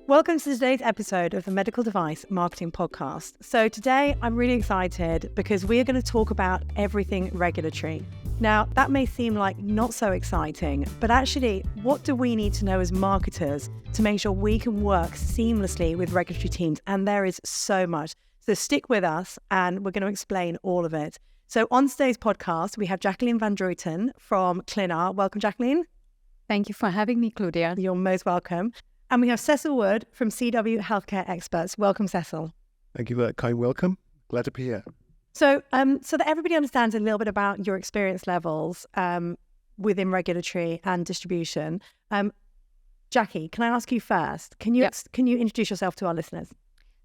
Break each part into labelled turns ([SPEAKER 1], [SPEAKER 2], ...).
[SPEAKER 1] Welcome to today's episode of the Medical Device Marketing Podcast. So today I'm really excited because we are going to talk about everything regulatory. Now, that may seem like not so exciting, but actually, what do we need to know as marketers to make sure we can work seamlessly with regulatory teams? And there is so much. So stick with us and we're going to explain all of it. So on today's podcast, we have Jacqueline Vanon from Clinar. Welcome, Jacqueline.
[SPEAKER 2] Thank you for having me, Claudia.
[SPEAKER 1] You're most welcome. And we have Cécil Warder from CW Healthcare Experts. Welcome, Cécil.
[SPEAKER 3] Thank you for that kind welcome. Glad to be here.
[SPEAKER 1] So that everybody understands a little bit about your experience levels within regulatory and distribution. Jackie, can I ask you first? Can you introduce yourself to our listeners?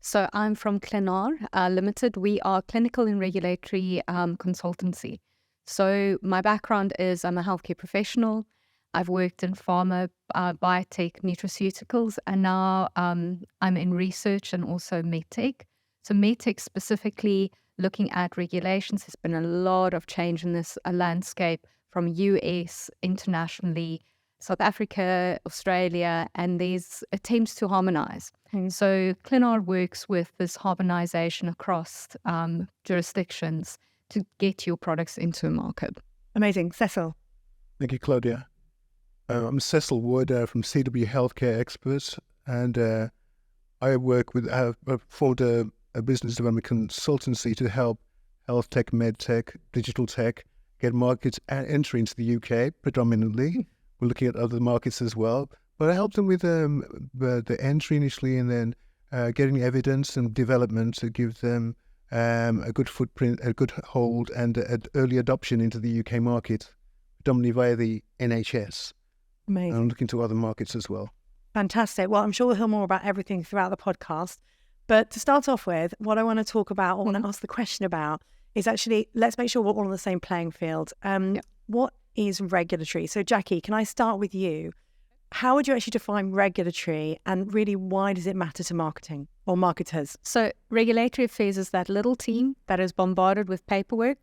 [SPEAKER 2] So I'm from Clinar Limited. We are clinical and regulatory consultancy. So my background is I'm a healthcare professional. I've worked in pharma, biotech, nutraceuticals, and now I'm in research and also medtech. So medtech specifically looking at regulations. There's been a lot of change in this landscape from US, internationally, South Africa, Australia, and there's attempts to harmonize. So Clinar works with this harmonization across jurisdictions to get your products into a market. Amazing.
[SPEAKER 1] Cécil.
[SPEAKER 3] Thank you, Claudia. I'm Cécil Warder from CW Healthcare Experts, and I work with, I've formed a business development consultancy to help health tech, med tech, digital tech get markets entry into the UK predominantly. We're looking at other markets as well, but I help them with the entry initially and then getting evidence and development to give them a good footprint, a good hold, and an early adoption into the UK market, predominantly via the NHS.
[SPEAKER 1] Amazing.
[SPEAKER 3] And I'm looking to other markets as well.
[SPEAKER 1] Fantastic. Well, I'm sure we'll hear more about everything throughout the podcast. But to start off with, what I want to talk about, or want to ask the question about, is actually, let's make sure we're all on the same playing field. What is regulatory? So Jackie, can I start with you? How would you actually define regulatory, and really why does it matter to marketing or marketers?
[SPEAKER 2] So regulatory affairs is that little team that is bombarded with paperwork.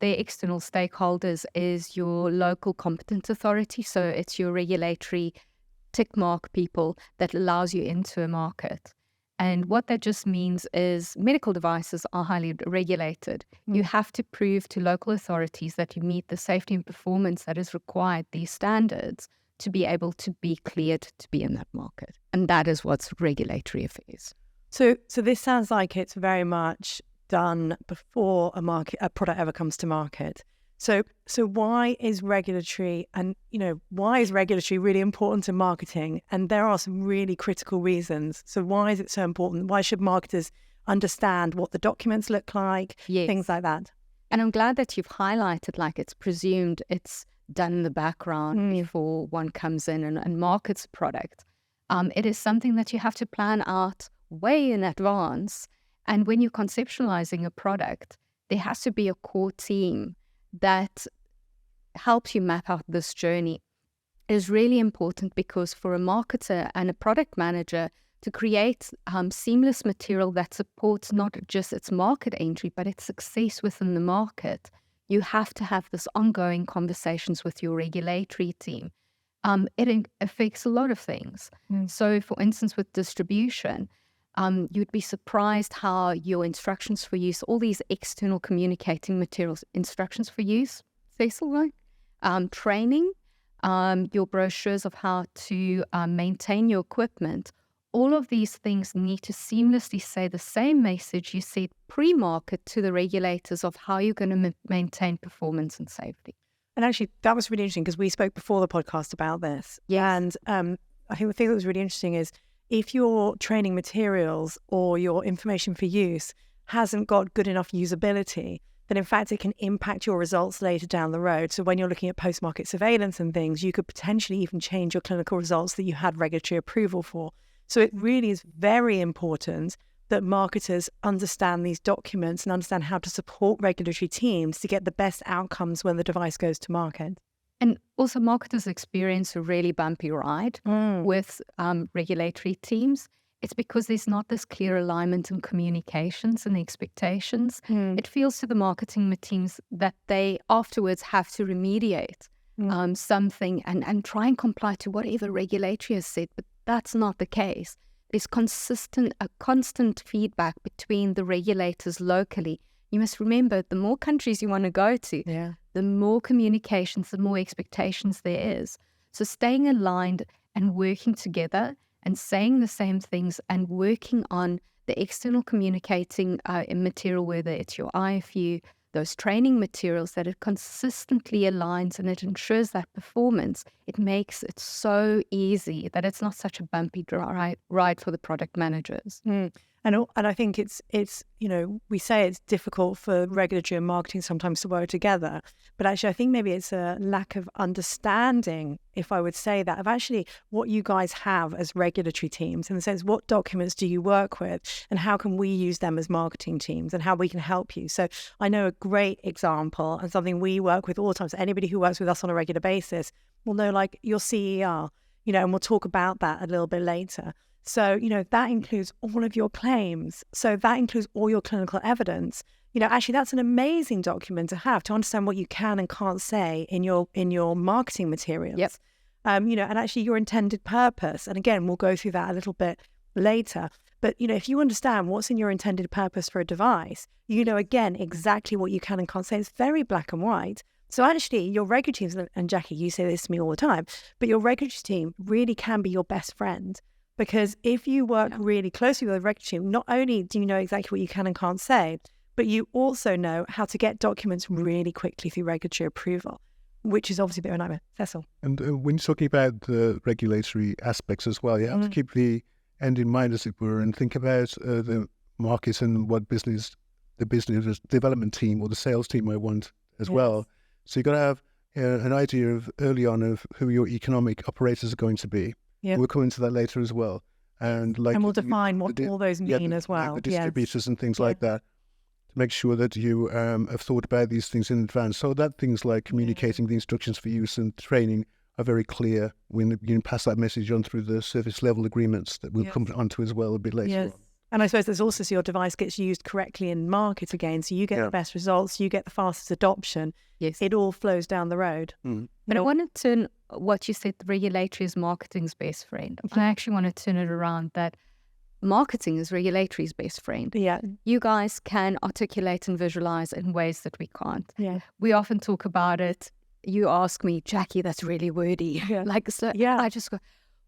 [SPEAKER 2] Their external stakeholders is your local competent authority. So it's your regulatory tick mark people that allows you into a market. And what that just means is medical devices are highly regulated. You have to prove to local authorities that you meet the safety and performance that is required, these standards, to be able to be cleared to be in that market. And that is what's regulatory affairs.
[SPEAKER 1] So this sounds like it's very much done before a product ever comes to market. So why is regulatory, and why is regulatory really important to marketing? And there are some really critical reasons. So why is it so important? Why should marketers understand what the documents look like?
[SPEAKER 2] Yes.
[SPEAKER 1] Things like that.
[SPEAKER 2] And I'm glad that you've highlighted, like, it's presumed it's done in the background before one comes in and markets a product. It is something that you have to plan out way in advance. And when you're conceptualizing a product, there has to be a core team that helps you map out this journey. It is really important because for a marketer and a product manager to create seamless material that supports not just its market entry, but its success within the market, you have to have this ongoing conversations with your regulatory team. It affects a lot of things. So, for instance, with distribution, you'd be surprised how your instructions for use, all these external communicating materials, instructions for use, Cécil, right? Training, your brochures of how to maintain your equipment, all of these things need to seamlessly say the same message you said pre-market to the regulators of how you're going to maintain performance and safety.
[SPEAKER 1] And actually, that was really interesting because we spoke before the podcast about this.
[SPEAKER 2] Yes.
[SPEAKER 1] And I think the thing that was really interesting is if your training materials or your information for use hasn't got good enough usability, then in fact it can impact your results later down the road. So when you're looking at post-market surveillance and things, you could potentially even change your clinical results that you had regulatory approval for. So it really is very important that marketers understand these documents and understand how to support regulatory teams to get the best outcomes when the device goes to market.
[SPEAKER 2] And also marketers experience a really bumpy ride with regulatory teams. It's because there's not this clear alignment in communications and expectations. It feels to the marketing teams that they afterwards have to remediate something and try and comply to whatever regulatory has said, but that's not the case. There's constant feedback between the regulators locally. You must remember, the more countries you want to go to, the more communications, the more expectations there is. So staying aligned and working together and saying the same things and working on the external communicating material, whether it's your IFU, those training materials, that it consistently aligns and it ensures that performance. It makes it so easy that it's not such a bumpy ride for the product managers.
[SPEAKER 1] And I think it's we say it's difficult for regulatory and marketing sometimes to work together, but actually I think maybe it's a lack of understanding, if I would say that, of actually what you guys have as regulatory teams, in the sense, what documents do you work with and how can we use them as marketing teams and how we can help you. So I know a great example and something we work with all the time. So anybody who works with us on a regular basis will know, like, your CER, and we'll talk about that a little bit later. So, that includes all of your claims. So that includes all your clinical evidence. Actually, that's an amazing document to have to understand what you can and can't say in your marketing materials.
[SPEAKER 2] Yep.
[SPEAKER 1] And actually your intended purpose. And again, we'll go through that a little bit later. But, if you understand what's in your intended purpose for a device, again, exactly what you can and can't say. It's very black and white. So actually, your regulatory teams, and Jackie, you say this to me all the time, but your regulatory team really can be your best friend. Because if you work really closely with a regulatory team, not only do you know exactly what you can and can't say, but you also know how to get documents really quickly through regulatory approval, which is obviously a bit of a nightmare. Cecil.
[SPEAKER 3] And when you're talking about the regulatory aspects as well, you have to keep the end in mind, as it were, and think about the market and what the business development team or the sales team might want as well. So you've got to have an idea of early on of who your economic operators are going to be. Yeah. We'll come into that later as well. And
[SPEAKER 1] we'll define what all those mean as well.
[SPEAKER 3] Like the distributors and things like that, to make sure that you have thought about these things in advance, so that things like communicating the instructions for use and training are very clear when you can pass that message on through the service level agreements that we'll come onto as well a bit later on.
[SPEAKER 1] And I suppose there's also, so your device gets used correctly in market again, so you get the best results, you get the fastest adoption.
[SPEAKER 2] Yes.
[SPEAKER 1] It all flows down the road.
[SPEAKER 2] But I want to turn what you said, the regulatory is marketing's best friend. I actually want to turn it around, that marketing is regulatory's best friend.
[SPEAKER 1] Yeah.
[SPEAKER 2] You guys can articulate and visualize in ways that we can't.
[SPEAKER 1] Yeah.
[SPEAKER 2] We often talk about it. You ask me, Jackie, that's really wordy. I just go,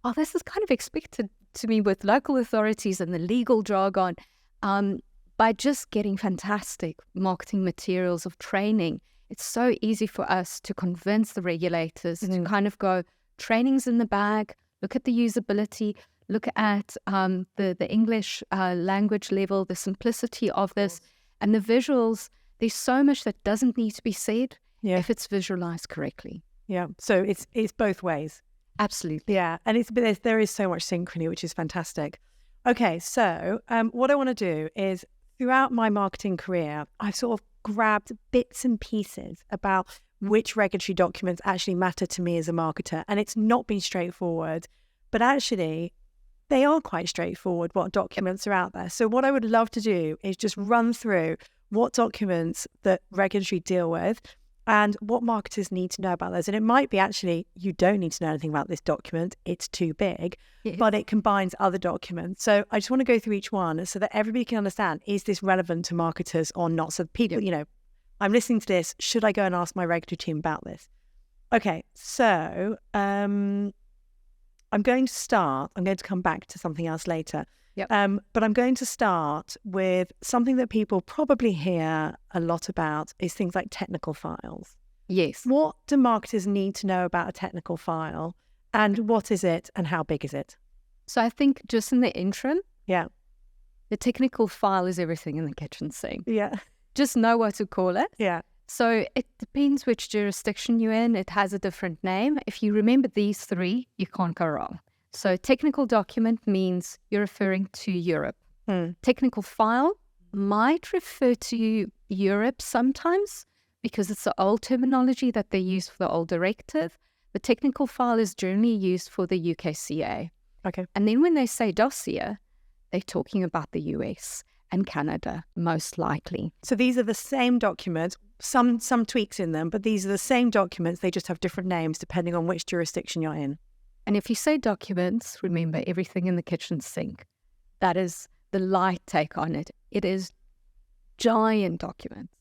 [SPEAKER 2] oh, this is kind of expected to me with local authorities and the legal jargon. By just getting fantastic marketing materials of training, it's so easy for us to convince the regulators to kind of go, training's in the bag, look at the usability, look at the English language level, the simplicity of this, and the visuals. There's so much that doesn't need to be said if it's visualized correctly.
[SPEAKER 1] Yeah, so it's both ways.
[SPEAKER 2] Absolutely.
[SPEAKER 1] Yeah, and there is so much synchrony, which is fantastic. Okay, so what I want to do is, throughout my marketing career, I've sort of grabbed bits and pieces about which regulatory documents actually matter to me as a marketer. And it's not been straightforward, but actually they are quite straightforward what documents are out there. So what I would love to do is just run through what documents that regulatory deal with and what marketers need to know about those. And it might be actually, you don't need to know anything about this document, it's too big, but it combines other documents. So I just want to go through each one so that everybody can understand, is this relevant to marketers or not? So people, I'm listening to this, should I go and ask my regulatory team about this? Okay, so I'm going to come back to something else later. But I'm going to start with something that people probably hear a lot about, is things like technical files.
[SPEAKER 2] Yes.
[SPEAKER 1] What do marketers need to know about a technical file, and what is it and how big is it?
[SPEAKER 2] So I think just in the interim,
[SPEAKER 1] the
[SPEAKER 2] technical file is everything in the kitchen sink.
[SPEAKER 1] Yeah.
[SPEAKER 2] Just know what to call it.
[SPEAKER 1] Yeah.
[SPEAKER 2] So it depends which jurisdiction you're in. It has a different name. If you remember these three, you can't go wrong. So technical document means you're referring to Europe. Technical file might refer to Europe sometimes because it's the old terminology that they use for the old directive. The technical file is generally used for the UKCA.
[SPEAKER 1] Okay.
[SPEAKER 2] And then when they say dossier, they're talking about the US and Canada, most likely.
[SPEAKER 1] So these are the same documents. some tweaks in them, but these are the same documents. They just have different names depending on which jurisdiction you're in.
[SPEAKER 2] And if you say documents, remember everything in the kitchen sink. That is the light take on it. It is giant documents.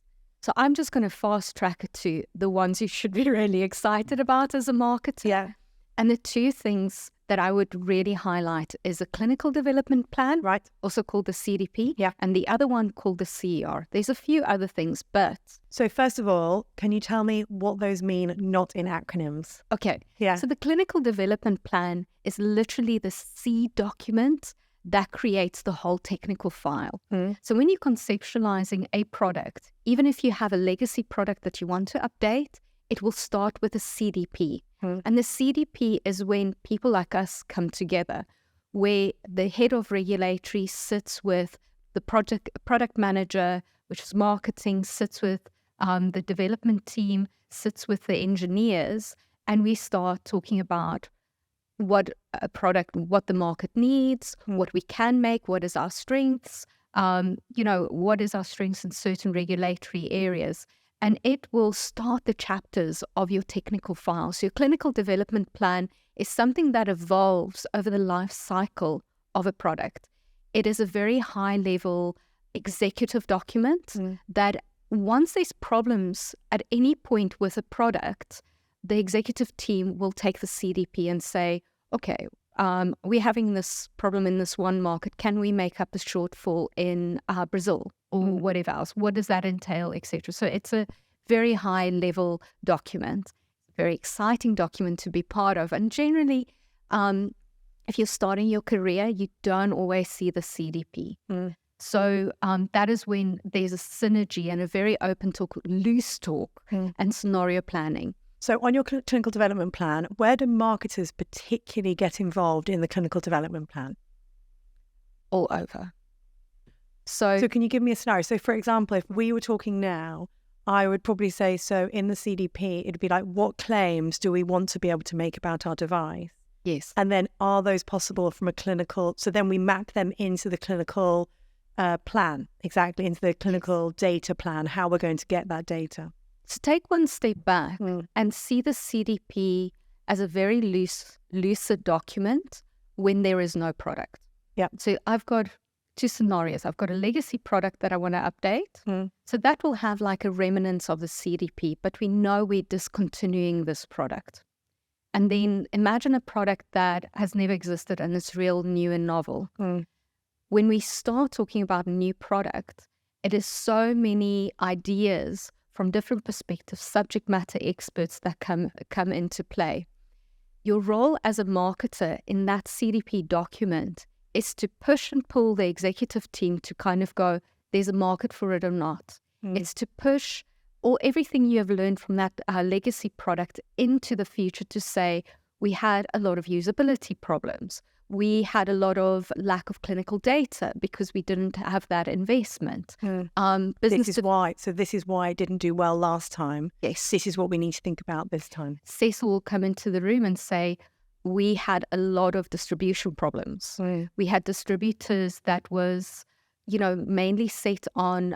[SPEAKER 2] So I'm just going to fast track it to the ones you should be really excited about as a marketer.
[SPEAKER 1] Yeah.
[SPEAKER 2] And the two things that I would really highlight is a clinical development plan,
[SPEAKER 1] Right.
[SPEAKER 2] also called the CDP,
[SPEAKER 1] Yeah.
[SPEAKER 2] and the other one called the CER. There's a few other things, but...
[SPEAKER 1] So first of all, can you tell me what those mean, not in acronyms?
[SPEAKER 2] Okay.
[SPEAKER 1] Yeah.
[SPEAKER 2] So the clinical development plan is literally the C document that creates the whole technical file. So when you're conceptualizing a product, even if you have a legacy product that you want to update, it will start with a CDP. And the CDP is when people like us come together, where the head of regulatory sits with the product manager, which is marketing, sits with the development team, sits with the engineers, and we start talking about what a product, what the market needs, what we can make, what is our strengths, what is our strengths in certain regulatory areas. And it will start the chapters of your technical file. So your clinical development plan is something that evolves over the life cycle of a product. It is a very high level executive document that once there's problems at any point with a product, the executive team will take the CDP and say, okay, we're having this problem in this one market. Can we make up the shortfall in Brazil or whatever else? What does that entail, etc.? So it's a very high level document, very exciting document to be part of. And generally, if you're starting your career, you don't always see the CDP. So that is when there's a synergy and a very open talk, loose talk and scenario planning.
[SPEAKER 1] So on your clinical development plan, where do marketers particularly get involved in the clinical development plan?
[SPEAKER 2] All over. So
[SPEAKER 1] can you give me a scenario? So for example, if we were talking now, I would probably say, so in the CDP, it'd be like, what claims do we want to be able to make about our device?
[SPEAKER 2] Yes.
[SPEAKER 1] And then are those possible from a clinical, so then we map them into the clinical plan, exactly, into the clinical data plan, how we're going to get that data.
[SPEAKER 2] So take one step back and see the CDP as a very lucid document when there is no product.
[SPEAKER 1] Yeah.
[SPEAKER 2] So I've got two scenarios. I've got a legacy product that I want to update. So that will have like a remnants of the CDP, but we know we're discontinuing this product. And then imagine a product that has never existed and it's real, new and novel. When we start talking about a new product, it is so many ideas from different perspectives, subject matter experts that come into play. Your role as a marketer in that CDP document is to push and pull the executive team to kind of go, there's a market for it or not. It's to push everything you have learned from that legacy product into the future to say, we had a lot of usability problems. We had a lot of lack of clinical data because we didn't have that investment.
[SPEAKER 1] This is why it didn't do well last time.
[SPEAKER 2] Yes.
[SPEAKER 1] This is what we need to think about this time.
[SPEAKER 2] Cécil will come into the room and say, we had a lot of distribution problems. We had distributors that was, mainly set on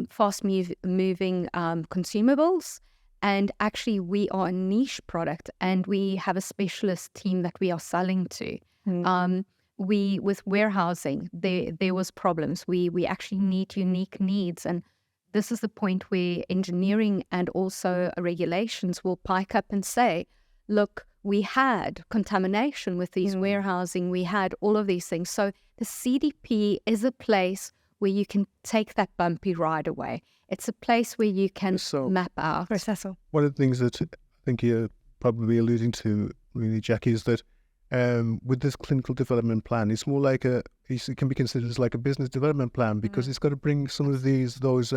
[SPEAKER 2] fast-moving consumables. And actually, we are a niche product and we have a specialist team that we are selling to. With warehousing, there was problems. We actually need unique needs. And this is the point where engineering and also regulations will pike up and say, look, we had contamination with these warehousing. We had all of these things. So the CDP is a place where you can take that bumpy ride away. It's a place where you can map out.
[SPEAKER 1] For Cécil.
[SPEAKER 3] One of the things that I think you're probably alluding to, really, Jackie, is that with this clinical development plan, it's more like it can be considered as like a business development plan, because it's got to bring some of those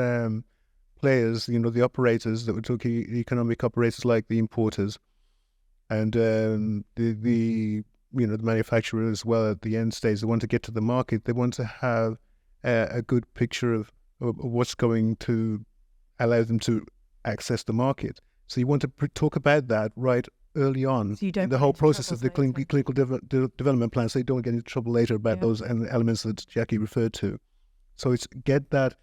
[SPEAKER 3] players, the operators that we're talking, economic operators like the importers, and the manufacturer as well at the end stage. They want to get to the market. They want to have a good picture of what's going to allow them to access the market. So you want to talk about that right early on,
[SPEAKER 1] so you don't
[SPEAKER 3] the whole process of the clinical development plan, so you don't get into trouble later about those elements that Jackie referred to. So it's get that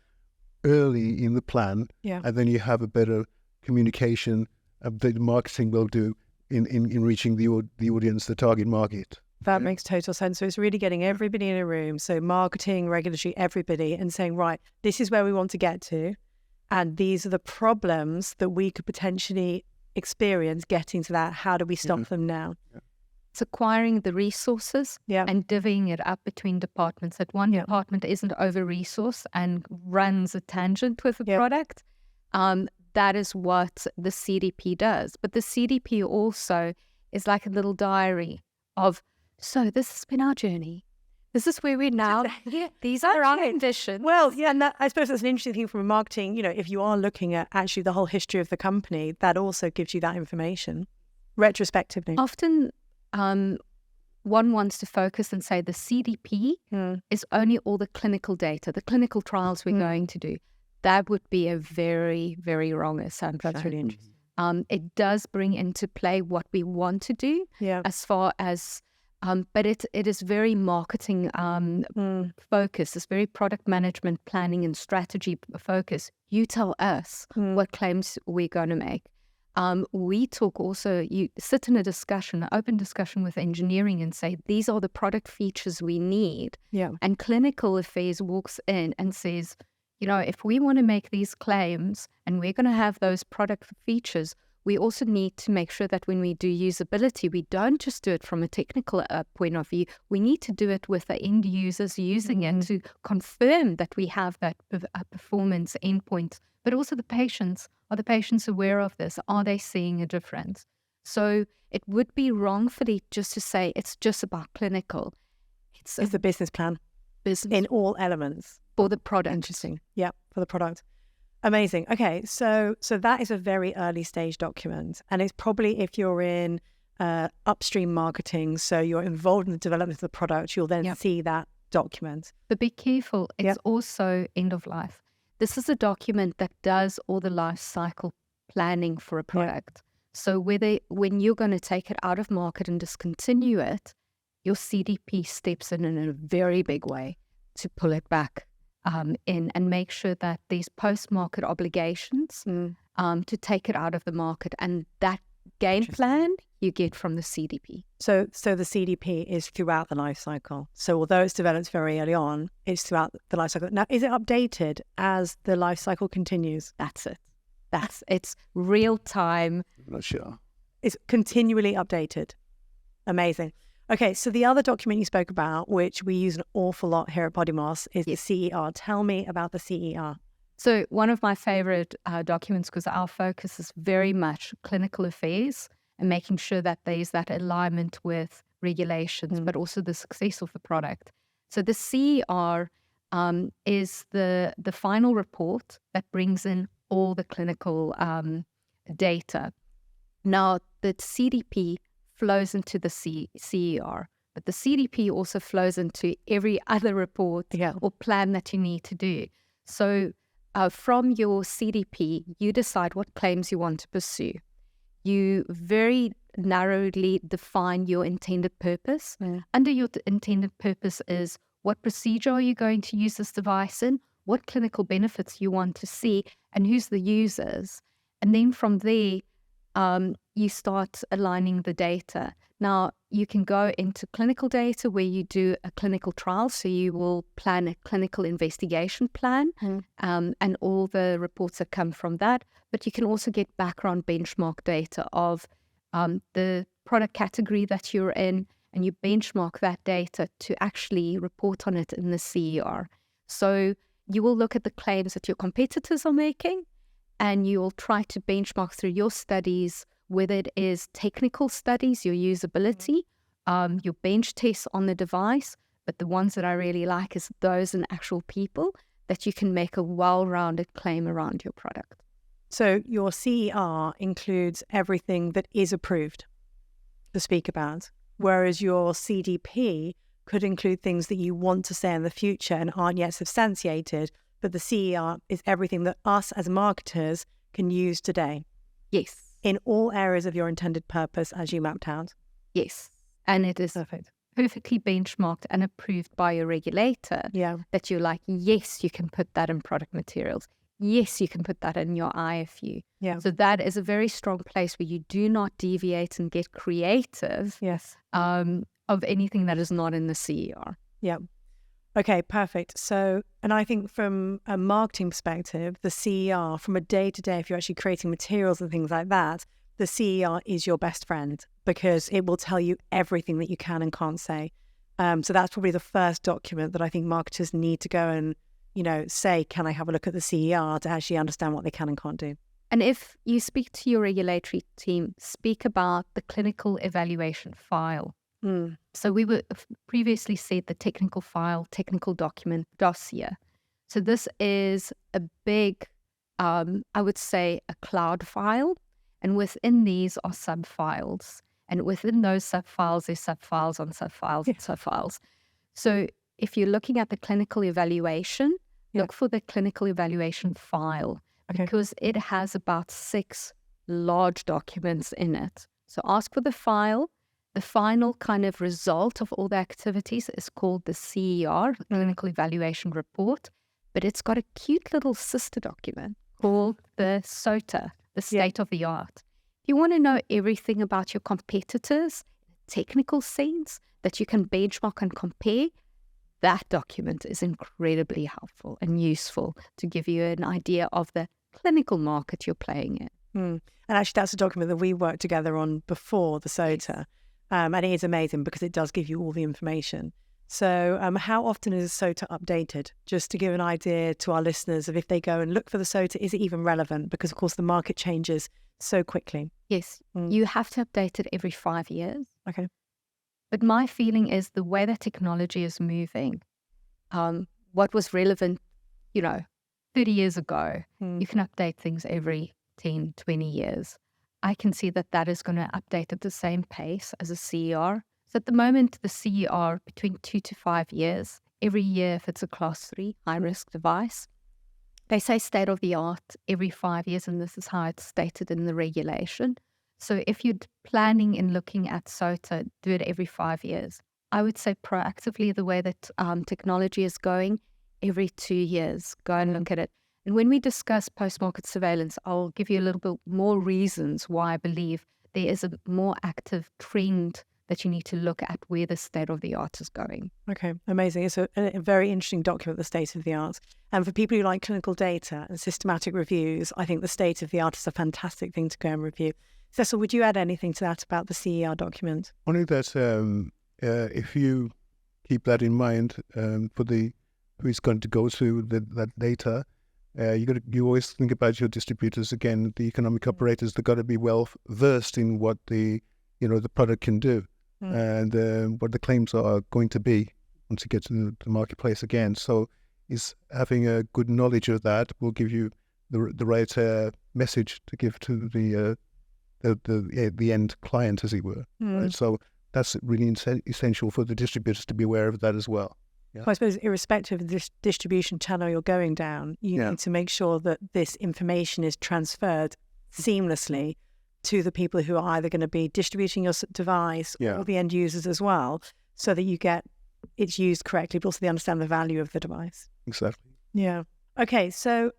[SPEAKER 3] early in the plan,
[SPEAKER 1] Yeah.
[SPEAKER 3] and then you have a better communication that marketing will do in reaching the audience, the target market.
[SPEAKER 1] That makes total sense. So it's really getting everybody in a room, so marketing, regulatory, everybody, and saying, right, this is where we want to get to, and these are the problems that we could potentially experience getting to that. How do we stop them now?
[SPEAKER 2] It's acquiring the resources and divvying it up between departments. That one department isn't over-resourced and runs a tangent with the product. That is what the CDP does. But the CDP also is like a little diary of, so this has been our journey. This is where we're now. These are our ambitions.
[SPEAKER 1] Well, yeah, and I suppose that's an interesting thing from a marketing, if you are looking at actually the whole history of the company, that also gives you that information retrospectively.
[SPEAKER 2] Often one wants to focus and say the CDP is only all the clinical data, the clinical trials we're going to do. That would be a very, very wrong assumption.
[SPEAKER 1] That's really interesting.
[SPEAKER 2] It does bring into play what we want to do as far as, but it is very marketing focused. It's very product management, planning and strategy focused. You tell us what claims we're going to make. We talk also, you sit in a discussion, an open discussion with engineering and say, these are the product features we need. And clinical affairs walks in and says, if we want to make these claims and we're going to have those product features, we also need to make sure that when we do usability, we don't just do it from a technical point of view. We need to do it with the end users using it to confirm that we have that performance endpoint, but also the patients. Are the patients aware of this? Are they seeing a difference? So it would be wrongfully just to say it's just about clinical.
[SPEAKER 1] It's the business plan. In all elements.
[SPEAKER 2] For the product.
[SPEAKER 1] Interesting. Yeah, for the product. Amazing. Okay, so that is a very early stage document. And it's probably if you're in upstream marketing, so you're involved in the development of the product, you'll then see that document.
[SPEAKER 2] But be careful, it's also end of life. This is a document that does all the life cycle planning for a product. So when you're going to take it out of market and discontinue it, your CDP steps in a very big way to pull it back in and make sure that there's post-market obligations to take it out of the market. And that game plan you get from the CDP.
[SPEAKER 1] So the CDP is throughout the life cycle. So although it's developed very early on, it's throughout the life cycle. Now, is it updated as the life cycle continues?
[SPEAKER 2] That's it. It's real time.
[SPEAKER 3] I'm not sure.
[SPEAKER 1] It's continually updated. Amazing. Okay, so the other document you spoke about, which we use an awful lot here at Podimos, is the CER. Tell me about the CER.
[SPEAKER 2] So one of my favorite documents, because our focus is very much clinical affairs and making sure that there's that alignment with regulations, but also the success of the product. So the CER is the final report that brings in all the clinical data. Now, the CDP flows into the CER, but the CDP also flows into every other report or plan that you need to do. So from your CDP, you decide what claims you want to pursue. You very narrowly define your intended purpose. Under your intended purpose is what procedure are you going to use this device in, what clinical benefits you want to see, and who's the users. And then from there, you start aligning the data. Now, you can go into clinical data where you do a clinical trial. So you will plan a clinical investigation plan and all the reports that come from that. But you can also get background benchmark data of the product category that you're in, and you benchmark that data to actually report on it in the CER. So you will look at the claims that your competitors are making, and you will try to benchmark through your studies, whether it is technical studies, your usability, your bench tests on the device, but the ones that I really like is those in actual people that you can make a well-rounded claim around your product.
[SPEAKER 1] So your CER includes everything that is approved to speak about, whereas your CDP could include things that you want to say in the future and aren't yet substantiated, but the CER is everything that us as marketers can use today.
[SPEAKER 2] Yes.
[SPEAKER 1] In all areas of your intended purpose as you mapped out.
[SPEAKER 2] Yes. And it is
[SPEAKER 1] perfect.
[SPEAKER 2] perfectly benchmarked and approved by a regulator, that you're like, yes, you can put that in product materials. Yes, you can put that in your IFU. So that is a very strong place where you do not deviate and get creative of anything that is not in the CER.
[SPEAKER 1] Yeah. Okay, perfect. So, and I think from a marketing perspective, the CER, from a day-to-day, if you're actually creating materials and things like that, the CER is your best friend because it will tell you everything that you can and can't say. So that's probably the first document that I think marketers need to go and, say, can I have a look at the CER to actually understand what they can and can't do?
[SPEAKER 2] And if you speak to your regulatory team, speak about the clinical evaluation file. So we were previously said the technical file, technical document, dossier. So this is a big, I would say, a cloud file. And within these are sub-files. And within those sub-files, there's sub-files on sub-files and sub-files. So if you're looking at the clinical evaluation, look for the clinical evaluation file because it has about 6 large documents in it. So ask for the file. The final kind of result of all the activities is called the CER, Clinical Evaluation Report, but it's got a cute little sister document called the SOTA, the state of the art. If you want to know everything about your competitors, technical sense, that you can benchmark and compare, that document is incredibly helpful and useful to give you an idea of the clinical market you're playing in.
[SPEAKER 1] And actually, that's a document that we worked together on before the SOTA. And it is amazing because it does give you all the information. So how often is SOTA updated? Just to give an idea to our listeners of if they go and look for the SOTA, is it even relevant? Because, of course, the market changes so quickly.
[SPEAKER 2] Yes, you have to update it every 5 years.
[SPEAKER 1] Okay.
[SPEAKER 2] But my feeling is the way that technology is moving, what was relevant, 30 years ago, you can update things every 10, 20 years. I can see that that is going to update at the same pace as a CER. So at the moment, the CER between 2 to 5 years, every year if it's a class 3 high-risk device. They say state of the art every 5 years, and this is how it's stated in the regulation. So if you're planning and looking at SOTA, do it every 5 years. I would say proactively the way that technology is going, every 2 years, go and look at it. And when we discuss post-market surveillance, I'll give you a little bit more reasons why I believe there is a more active trend that you need to look at where the state of the art is going.
[SPEAKER 1] Okay, amazing. It's a very interesting document, the state of the art. And for people who like clinical data and systematic reviews, I think the state of the art is a fantastic thing to go and review. Cecil, would you add anything to that about the CER document?
[SPEAKER 3] Only that if you keep that in mind for who's going to go through that data, you always think about your distributors again, the economic operators. They've got to be well versed in what the product can do and what the claims are going to be once you get to the marketplace again. So, is having a good knowledge of that will give you the right message to give to the end client, as it were. Right? So that's really essential for the distributors to be aware of that as well. Yeah.
[SPEAKER 1] I suppose irrespective of the distribution channel you're going down, you need to make sure that this information is transferred seamlessly to the people who are either going to be distributing your device or the end users as well, so that you get it's used correctly, but also they understand the value of the device.
[SPEAKER 3] Exactly.
[SPEAKER 1] Yeah. Okay, so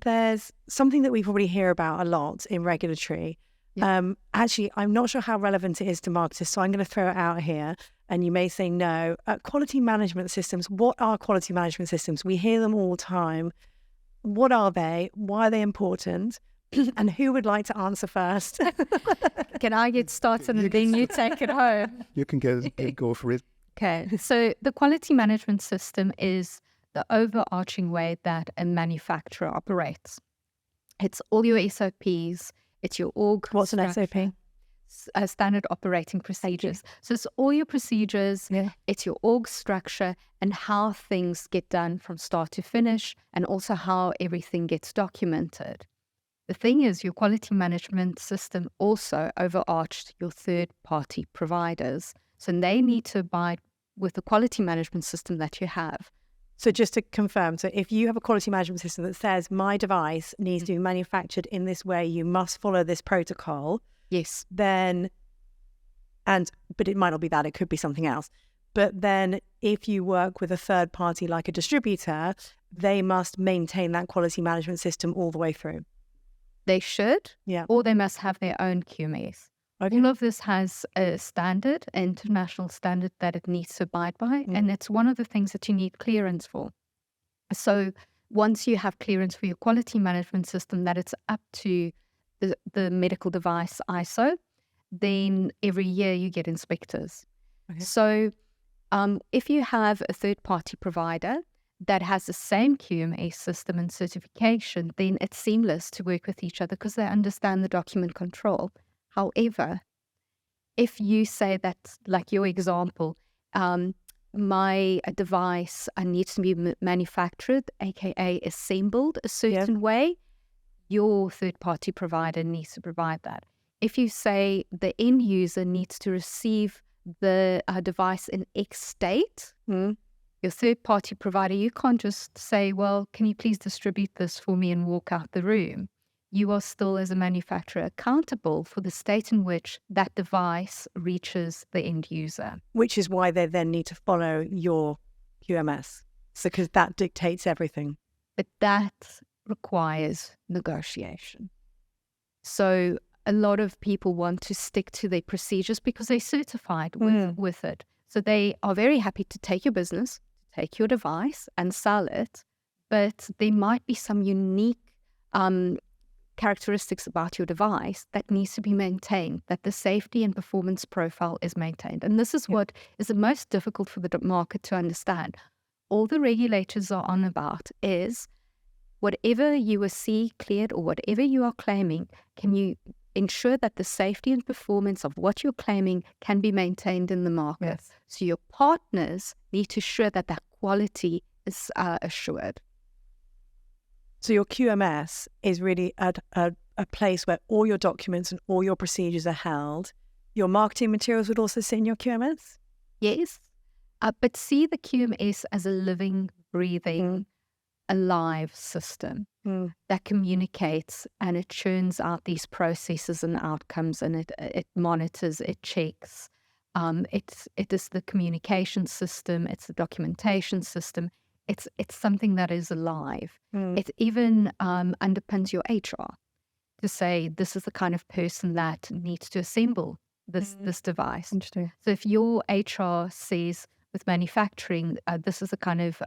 [SPEAKER 1] there's something that we probably hear about a lot in regulatory. Actually, I'm not sure how relevant it is to marketers, so I'm going to throw it out here. And you may say no. Quality management systems. What are quality management systems? We hear them all the time. What are they? Why are they important? And who would like to answer first?
[SPEAKER 2] Can I get started and then you take it home?
[SPEAKER 3] You can go for it.
[SPEAKER 2] Okay. So the quality management system is the overarching way that a manufacturer operates. It's all your SOPs. It's your org.
[SPEAKER 1] What's an SOP?
[SPEAKER 2] Standard operating procedures. So it's all your procedures, it's your org structure and how things get done from start to finish, and also how everything gets documented. The thing is, your quality management system also overarched your third-party providers. So they need to abide with the quality management system that you have.
[SPEAKER 1] So just to confirm, so if you have a quality management system that says my device needs to be manufactured in this way, you must follow this protocol.
[SPEAKER 2] Yes.
[SPEAKER 1] Then, But it might not be that, it could be something else. But then if you work with a third party like a distributor, they must maintain that quality management system all the way through.
[SPEAKER 2] They should,
[SPEAKER 1] Yeah.
[SPEAKER 2] or they must have their own QMS.
[SPEAKER 1] Okay.
[SPEAKER 2] All of this has a standard, an international standard that it needs to abide by, and it's one of the things that you need clearance for. So once you have clearance for your quality management system, that it's up to the medical device ISO, then every year you get inspectors.
[SPEAKER 1] Okay.
[SPEAKER 2] So if you have a third-party provider that has the same QMS system and certification, then it's seamless to work with each other because they understand the document control. However, if you say that, like your example, my device needs to be manufactured, aka assembled a certain way, your third-party provider needs to provide that. If you say the end user needs to receive the device in X state, your third-party provider, you can't just say, well, can you please distribute this for me and walk out the room? You are still, as a manufacturer, accountable for the state in which that device reaches the end user.
[SPEAKER 1] Which is why they then need to follow your QMS, because that dictates everything.
[SPEAKER 2] But that requires negotiation. So a lot of people want to stick to their procedures because they're certified with it. So they are very happy to take your business, take your device and sell it, but there might be some unique characteristics about your device that needs to be maintained, that the safety and performance profile is maintained. And this is what is the most difficult for the market to understand. All the regulators are on about is whatever you are CE cleared or whatever you are claiming, can you ensure that the safety and performance of what you're claiming can be maintained in the market?
[SPEAKER 1] Yes.
[SPEAKER 2] So your partners need to ensure that that quality is assured.
[SPEAKER 1] So your QMS is really a place where all your documents and all your procedures are held. Your marketing materials would also sit in your QMS?
[SPEAKER 2] Yes, but see the QMS as a living, breathing, alive system that communicates and it churns out these processes and outcomes, and it monitors, it checks. It is the communication system, it's the documentation system. It's something that is alive. It even underpins your HR to say this is the kind of person that needs to assemble this device.
[SPEAKER 1] Interesting.
[SPEAKER 2] So if your HR says with manufacturing, this is the kind of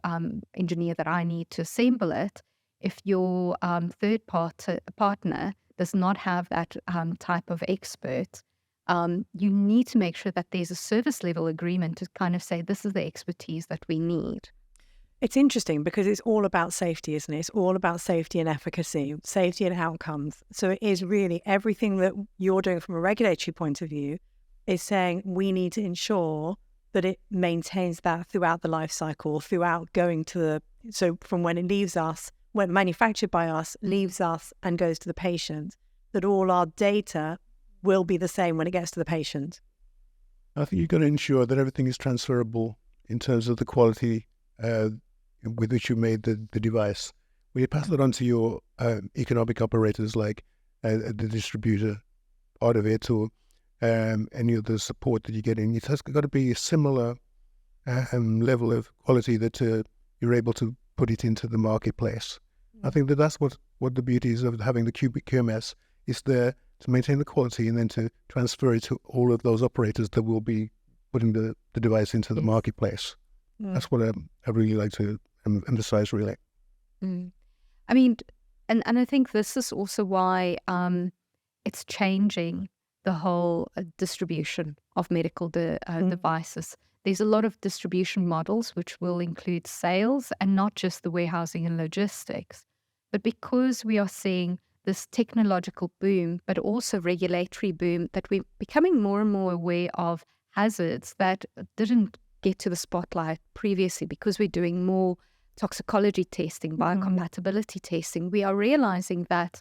[SPEAKER 2] engineer that I need to assemble it, if your third partner does not have that type of expert, you need to make sure that there's a service level agreement to kind of say this is the expertise that we need.
[SPEAKER 1] It's interesting because it's all about safety, isn't it? It's all about safety and efficacy, safety and outcomes. So it is really everything that you're doing from a regulatory point of view is saying we need to ensure that it maintains that throughout the life cycle, throughout going to so from when it leaves us, when manufactured by us, leaves us and goes to the patient, that all our data will be the same when it gets to the patient.
[SPEAKER 3] I think you've got to ensure that everything is transferable in terms of the quality with which you made the device. When you pass that on to your economic operators like the distributor part of it or any of the support that you're getting, it has got to be a similar level of quality that you're able to put it into the marketplace. I think that's what the beauty is of having the QMS. Is there to maintain the quality and then to transfer it to all of those operators that will be putting the device into the marketplace. That's what I really like to emphasize, really.
[SPEAKER 2] I mean, and I think this is also why it's changing the whole distribution of medical devices. There's a lot of distribution models which will include sales and not just the warehousing and logistics. But because we are seeing this technological boom, but also regulatory boom, that we're becoming more and more aware of hazards that didn't get to the spotlight previously because we're doing more toxicology testing, biocompatibility testing. We are realizing that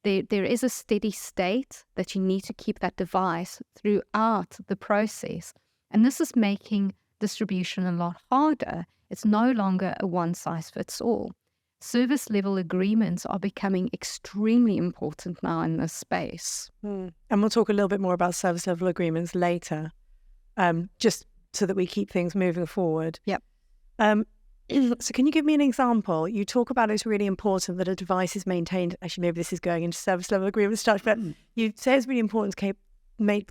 [SPEAKER 2] there is a steady state that you need to keep that device throughout the process. And this is making distribution a lot harder. It's no longer a one-size-fits-all. service level agreements are becoming extremely important now in this space.
[SPEAKER 1] And we'll talk a little bit more about service level agreements later, just so that we keep things moving forward.
[SPEAKER 2] Yep.
[SPEAKER 1] So can you give me an example? You talk about it's really important that a device is maintained. Actually, maybe this is going into service level agreement stuff, but you say it's really important to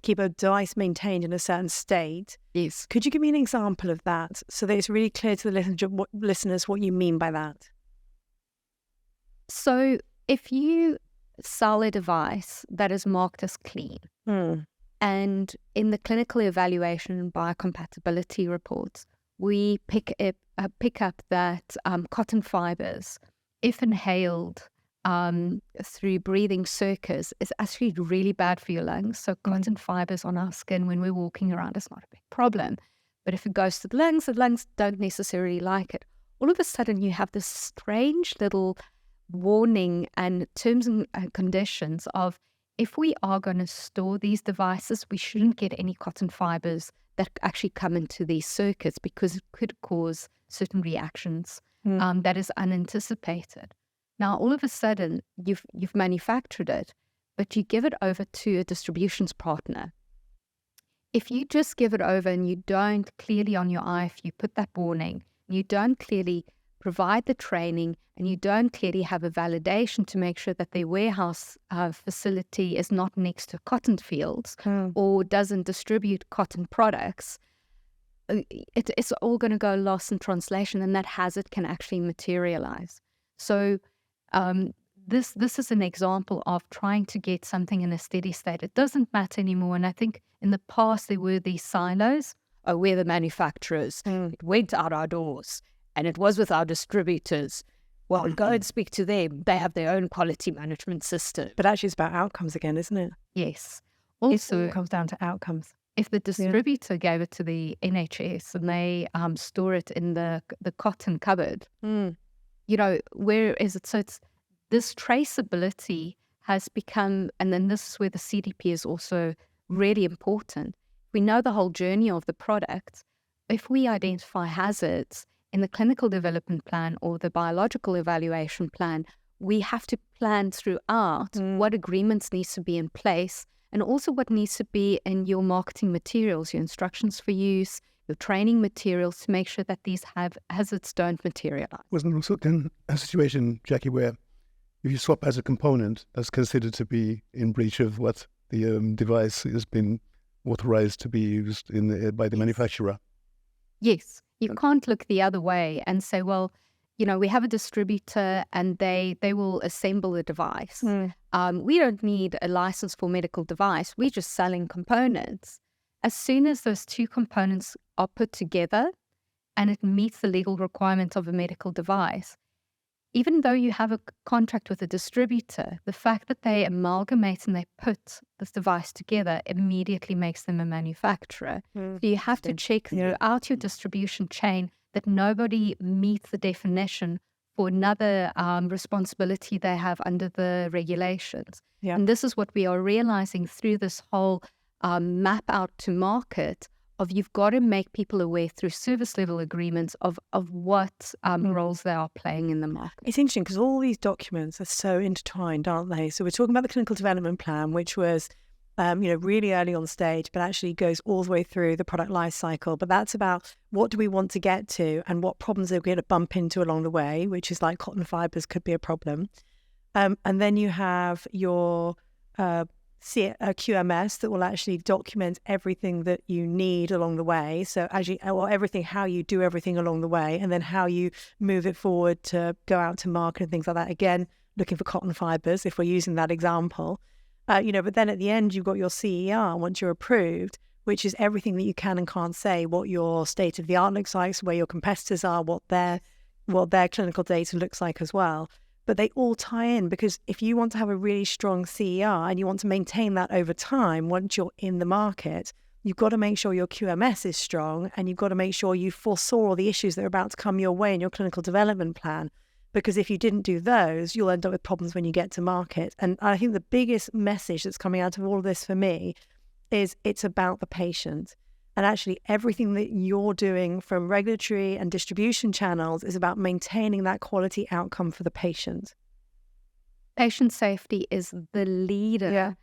[SPEAKER 1] keep a device maintained in a certain state.
[SPEAKER 2] Yes.
[SPEAKER 1] Could you give me an example of that so that it's really clear to the listeners what you mean by that?
[SPEAKER 2] So if you sell a device that is marked as clean, and in the clinical evaluation and biocompatibility reports, we pick up that cotton fibers, if inhaled through breathing circuits, is actually really bad for your lungs. So cotton fibers on our skin when we're walking around is not a big problem. But if it goes to the lungs don't necessarily like it. All of a sudden, you have this strange little warning and terms and conditions of, if we are going to store these devices, we shouldn't get any cotton fibers that actually come into these circuits, because it could cause certain reactions that is unanticipated. Now, all of a sudden, you've manufactured it, but you give it over to a distributions partner. If you just give it over and you don't clearly on your if you put that warning, you don't clearly provide the training, and you don't clearly have a validation to make sure that their warehouse facility is not next to cotton fields or doesn't distribute cotton products, it's all going to go lost in translation, and that hazard can actually materialize. So this is an example of trying to get something in a steady state. It doesn't matter anymore. And I think in the past there were these silos. Oh, we're the manufacturers. It went out our doors, and it was with our distributors. Well, go and speak to them. They have their own quality management system.
[SPEAKER 1] But actually, it's about outcomes again, isn't it?
[SPEAKER 2] Yes.
[SPEAKER 1] Also, it comes down to outcomes.
[SPEAKER 2] If the distributor gave it to the NHS and they store it in the cotton cupboard, where is it? So it's this traceability has become, and then this is where the CDP is also really important. We know the whole journey of the product. If we identify hazards in the clinical development plan or the biological evaluation plan, we have to plan throughout what agreements needs to be in place, and also what needs to be in your marketing materials, your instructions for use, your training materials, to make sure that these hazards don't materialize.
[SPEAKER 3] Wasn't there also then a situation, Jackie, where if you swap as a component, that's considered to be in breach of what the device has been authorized to be used in by the manufacturer?
[SPEAKER 2] Yes. You can't look the other way and say, well, we have a distributor and they will assemble a device. We don't need a license for medical device. We're just selling components. As soon as those two components are put together and it meets the legal requirements of a medical device, even though you have a contract with a distributor, the fact that they amalgamate and they put this device together immediately makes them a manufacturer. So you have to check throughout your distribution chain that nobody meets the definition for another responsibility they have under the regulations. And this is what we are realizing through this whole map out to market of, you've got to make people aware through service level agreements of what roles they are playing in the market.
[SPEAKER 1] It's interesting because all these documents are so intertwined, aren't they? So we're talking about the clinical development plan, which was really early on stage, but actually goes all the way through the product life cycle. But that's about what do we want to get to and what problems are we going to bump into along the way, which is like cotton fibers could be a problem. And then you have your QMS that will actually document everything that you need along the way. So everything, how you do everything along the way, and then how you move it forward to go out to market and things like that. Again, looking for cotton fibers, if we're using that example. But then at the end, you've got your CER once you're approved, which is everything that you can and can't say, what your state of the art looks like, where your competitors are, what their clinical data looks like as well. But they all tie in, because if you want to have a really strong CER and you want to maintain that over time, once you're in the market, you've got to make sure your QMS is strong, and you've got to make sure you foresaw all the issues that are about to come your way in your clinical development plan. Because if you didn't do those, you'll end up with problems when you get to market. And I think the biggest message that's coming out of all of this for me is it's about the patient. And actually everything that you're doing from regulatory and distribution channels is about maintaining that quality outcome for the patient.
[SPEAKER 2] Patient safety is the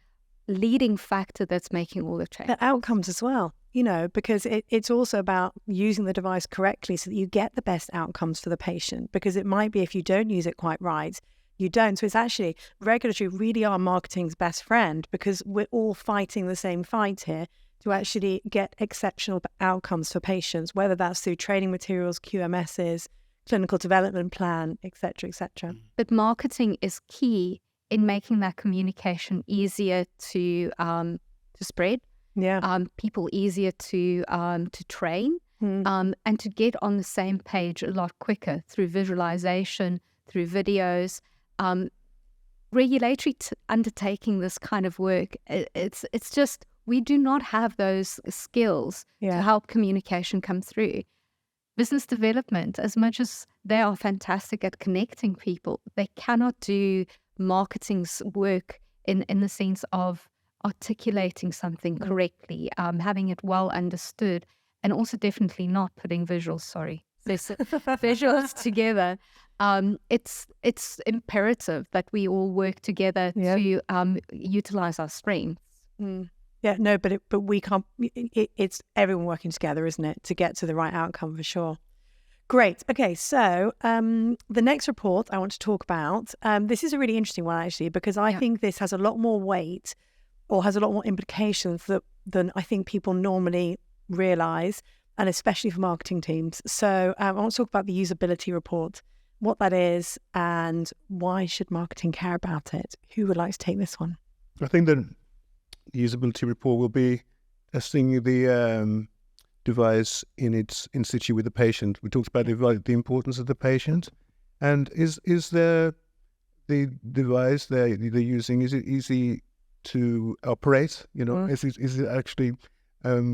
[SPEAKER 2] leading factor that's making all the change.
[SPEAKER 1] The outcomes as well, because it's also about using the device correctly so that you get the best outcomes for the patient, because it might be if you don't use it quite right, you don't. So it's actually, regulatory really are marketing's best friend, because we're all fighting the same fight here to actually get exceptional outcomes for patients, whether that's through training materials, QMSs, clinical development plan, et cetera, et cetera.
[SPEAKER 2] But marketing is key in making that communication easier to spread. People easier to train, and to get on the same page a lot quicker through visualization, through videos. Regulatory undertaking this kind of work, it's just, we do not have those skills to help communication come through. Business development, as much as they are fantastic at connecting people, they cannot do marketing's work in the sense of articulating something correctly, having it well understood, and also definitely not putting visuals together. It's imperative that we all work together to utilize our strengths.
[SPEAKER 1] Yeah, no, but we can't. It's everyone working together, isn't it, to get to the right outcome for sure. Great. Okay, so the next report I want to talk about, this is a really interesting one actually, because I think this has a lot more weight or has a lot more implications than I think people normally realise, and especially for marketing teams. So I want to talk about the usability report, what that is, and why should marketing care about it? Who would like to take this one?
[SPEAKER 3] I think the usability report will be testing the device in situ with the patient. We talked about the importance of the patient, and is the device they're using, is it easy to operate? Is it actually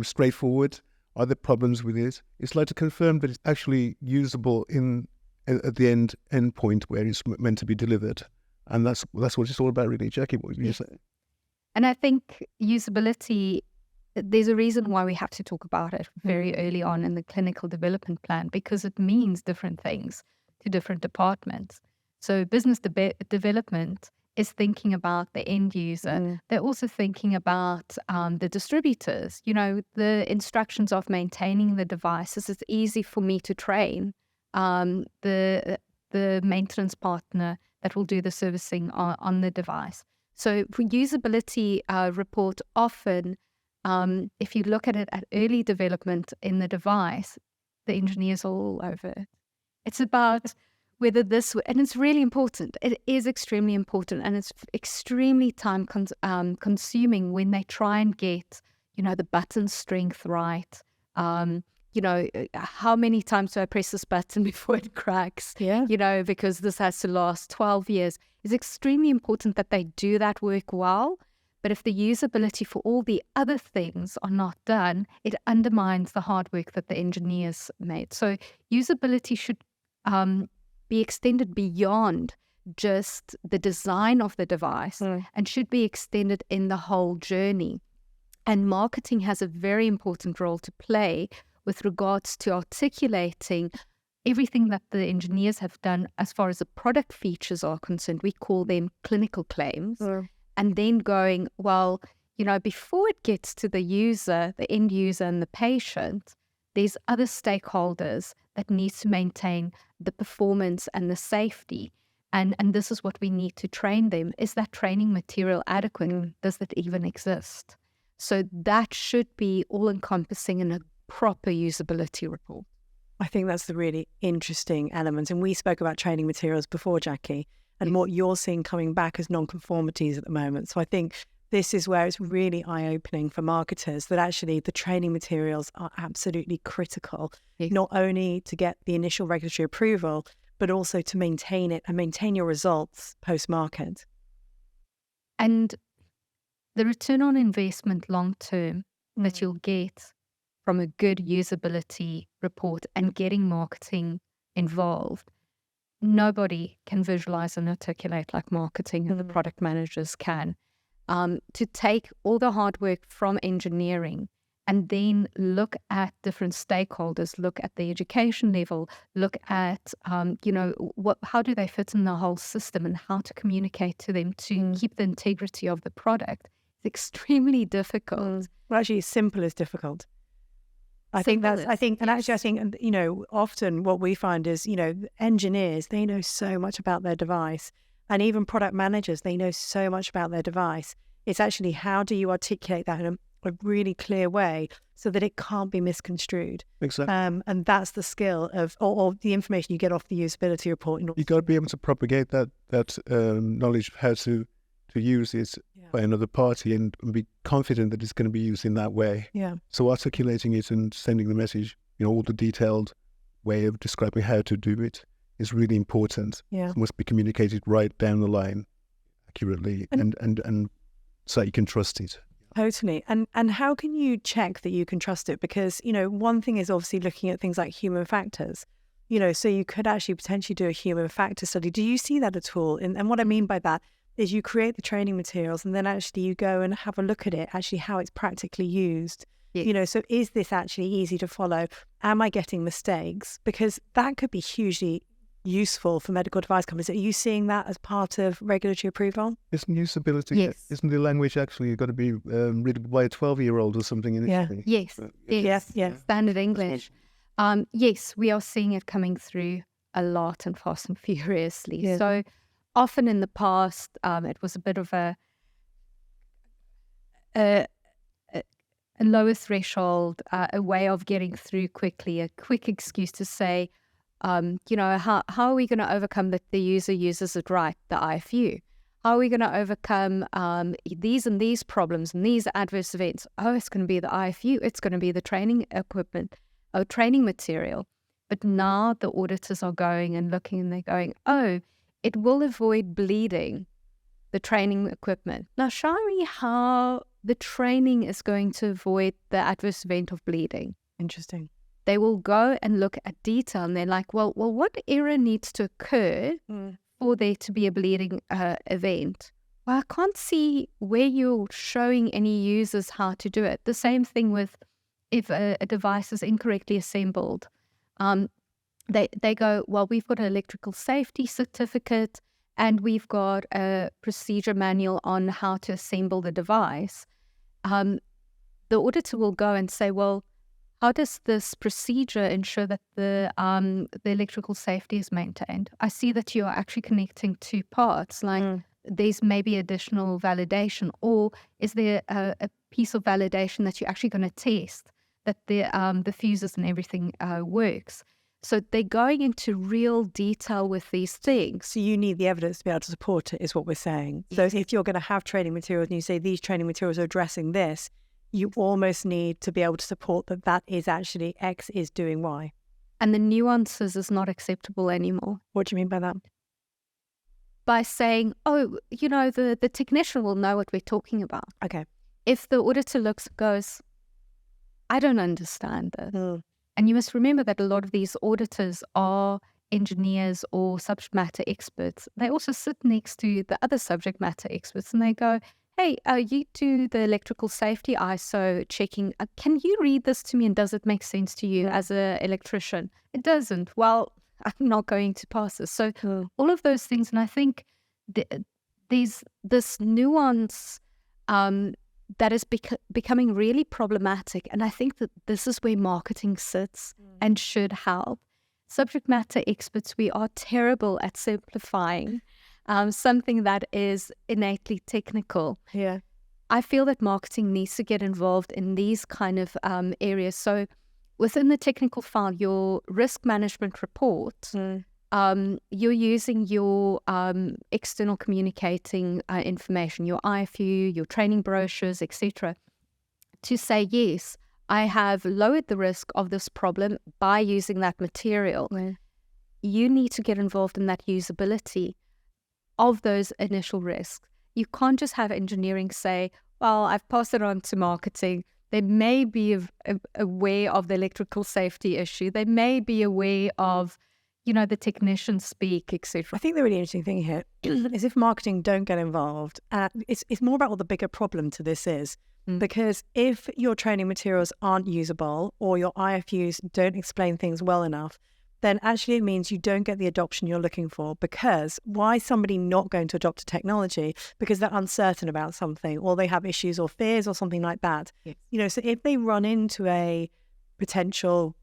[SPEAKER 3] straightforward? Are there problems with it? It's like to confirm that it's actually usable at the end point where it's meant to be delivered, and that's what it's all about, really. Jackie, what would you say?
[SPEAKER 2] And I think usability, there's a reason why we have to talk about it very early on in the clinical development plan, because it means different things to different departments. So business development is thinking about the end user. They're also thinking about the distributors. The instructions of maintaining the devices. It's easy for me to train the maintenance partner that will do the servicing on the device. So for usability report, often, if you look at it at early development in the device, the engineers are all over it. It's about whether this, and it's really important. It is extremely important, and it's extremely time consuming when they try and get, the button strength right. How many times do I press this button before it cracks? Because this has to last 12 years. It's extremely important that they do that work well. But if the usability for all the other things are not done, it undermines the hard work that the engineers made. So usability should be extended beyond just the design of the device and should be extended in the whole journey. And marketing has a very important role to play with regards to articulating everything that the engineers have done as far as the product features are concerned. We call them clinical claims. And then going, well, before it gets to the user, the end user and the patient, there's other stakeholders that need to maintain the performance and the safety. And this is what we need to train them. Is that training material adequate? Does that even exist? So that should be all-encompassing in a proper usability report.
[SPEAKER 1] I think that's the really interesting element. And we spoke about training materials before, Jackie, and what you're seeing coming back as non-conformities at the moment. So I think this is where it's really eye-opening for marketers that actually the training materials are absolutely critical, not only to get the initial regulatory approval, but also to maintain it and maintain your results post-market.
[SPEAKER 2] And the return on investment long-term that you'll get from a good usability report and getting marketing involved, nobody can visualize and articulate like marketing and the product managers can. To take all the hard work from engineering and then look at different stakeholders, look at the education level, look at, how do they fit in the whole system and how to communicate to them to keep the integrity of the product. It's extremely difficult.
[SPEAKER 1] Well, actually, simple is difficult. I think, often what we find is, engineers, they know so much about their device, and even product managers, they know so much about their device. It's actually, how do you articulate that in a really clear way so that it can't be misconstrued?
[SPEAKER 3] Exactly.
[SPEAKER 1] And that's the skill of, or the information you get off the usability report.
[SPEAKER 3] You've got to be able to propagate that knowledge of how to use it by another party and be confident that it's going to be used in that way.
[SPEAKER 1] Yeah.
[SPEAKER 3] So articulating it and sending the message, all the detailed way of describing how to do it is really important.
[SPEAKER 1] Yeah.
[SPEAKER 3] It must be communicated right down the line accurately and so you can trust it.
[SPEAKER 1] Totally. And how can you check that you can trust it? Because, one thing is obviously looking at things like human factors, so you could actually potentially do a human factor study. Do you see that at all? And what I mean by that is you create the training materials and then actually you go and have a look at it, actually how it's practically used.
[SPEAKER 2] Yes.
[SPEAKER 1] So is this actually easy to follow? Am I getting mistakes? Because that could be hugely useful for medical device companies. Are you seeing that as part of regulatory approval?
[SPEAKER 3] Isn't usability,
[SPEAKER 2] yes.
[SPEAKER 3] Isn't the language actually got to be readable by a 12-year-old or something initially?
[SPEAKER 2] Yes. Standard English. Yes, we are seeing it coming through a lot and fast and furiously.
[SPEAKER 1] Yeah.
[SPEAKER 2] So often in the past, it was a bit of a lower threshold, a way of getting through quickly, a quick excuse to say, how are we going to overcome that the user uses it right, the IFU? How are we going to overcome these and these problems and these adverse events? Oh, it's going to be the IFU. It's going to be the training equipment or training material. But now the auditors are going and looking and they're going, oh, it will avoid bleeding, the training equipment. Now show me how the training is going to avoid the adverse event of bleeding.
[SPEAKER 1] Interesting.
[SPEAKER 2] They will go and look at detail and they're like, well, what error needs to occur for there to be a bleeding event? Well, I can't see where you're showing any users how to do it. The same thing with if a device is incorrectly assembled. They go, well, we've got an electrical safety certificate and we've got a procedure manual on how to assemble the device. The auditor will go and say, well, how does this procedure ensure that the electrical safety is maintained? I see that you are actually connecting two parts, like there's maybe additional validation, or is there a piece of validation that you're actually going to test that the fuses and everything works? So they're going into real detail with these things.
[SPEAKER 1] So you need the evidence to be able to support it, is what we're saying.
[SPEAKER 2] Yes.
[SPEAKER 1] So if you're going to have training materials and you say these training materials are addressing this, you almost need to be able to support that is actually X is doing Y.
[SPEAKER 2] And the nuances is not acceptable anymore.
[SPEAKER 1] What do you mean by that?
[SPEAKER 2] By saying, oh, the technician will know what we're talking about.
[SPEAKER 1] Okay.
[SPEAKER 2] If the auditor looks and goes, I don't understand this. And you must remember that a lot of these auditors are engineers or subject matter experts. They also sit next to the other subject matter experts and they go, hey, you do the electrical safety ISO checking. Can you read this to me and does it make sense to you as an electrician? It doesn't. Well, I'm not going to pass this. So all of those things. And I think there's this nuance that is becoming really problematic. And I think that this is where marketing sits and should help. Subject matter experts, we are terrible at simplifying something that is innately technical.
[SPEAKER 1] Yeah.
[SPEAKER 2] I feel that marketing needs to get involved in these kind of areas. So within the technical file, your risk management report, you're using your external communicating information, your IFU, your training brochures, etc., to say, yes, I have lowered the risk of this problem by using that material.
[SPEAKER 1] Yeah.
[SPEAKER 2] You need to get involved in that usability of those initial risks. You can't just have engineering say, well, I've passed it on to marketing. They may be aware of the electrical safety issue. They may be aware of, the technicians speak, etc.
[SPEAKER 1] I think the really interesting thing here is if marketing don't get involved, it's more about what the bigger problem to this is. Because if your training materials aren't usable or your IFUs don't explain things well enough, then actually it means you don't get the adoption you're looking for. Because why is somebody not going to adopt a technology? Because they're uncertain about something, or they have issues or fears or something like that. Yes. So if they run into a potential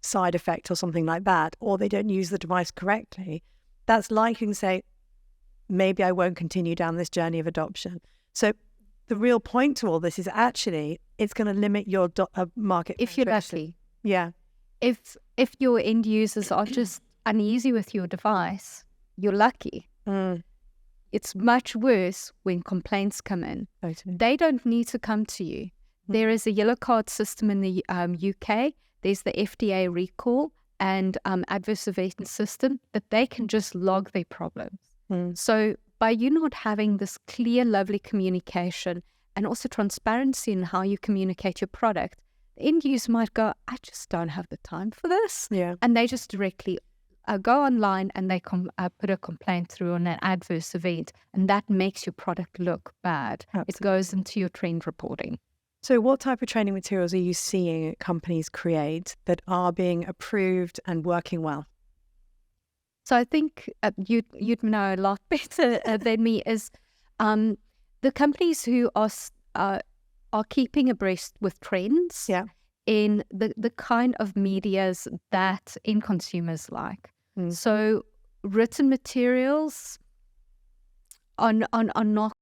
[SPEAKER 1] side effect or something like that, or they don't use the device correctly, that's likely to say, maybe I won't continue down this journey of adoption. So the real point to all this is actually it's going to limit your market
[SPEAKER 2] if you're lucky.
[SPEAKER 1] Yeah.
[SPEAKER 2] If your end users are just uneasy with your device, you're lucky. It's much worse when complaints come in.
[SPEAKER 1] Totally.
[SPEAKER 2] They don't need to come to you. There is a yellow card system in the UK. There's the FDA recall and adverse event system that they can just log their problems. So by you not having this clear, lovely communication and also transparency in how you communicate your product, the end user might go, I just don't have the time for this.
[SPEAKER 1] Yeah.
[SPEAKER 2] And they just directly go online and they put a complaint through on an adverse event, and that makes your product look bad.
[SPEAKER 1] Absolutely.
[SPEAKER 2] It goes into your trend reporting.
[SPEAKER 1] So what type of training materials are you seeing companies create that are being approved and working well?
[SPEAKER 2] So I think you'd know a lot better than me is the companies who are keeping abreast with trends in the kind of medias that end consumers like. So written materials are not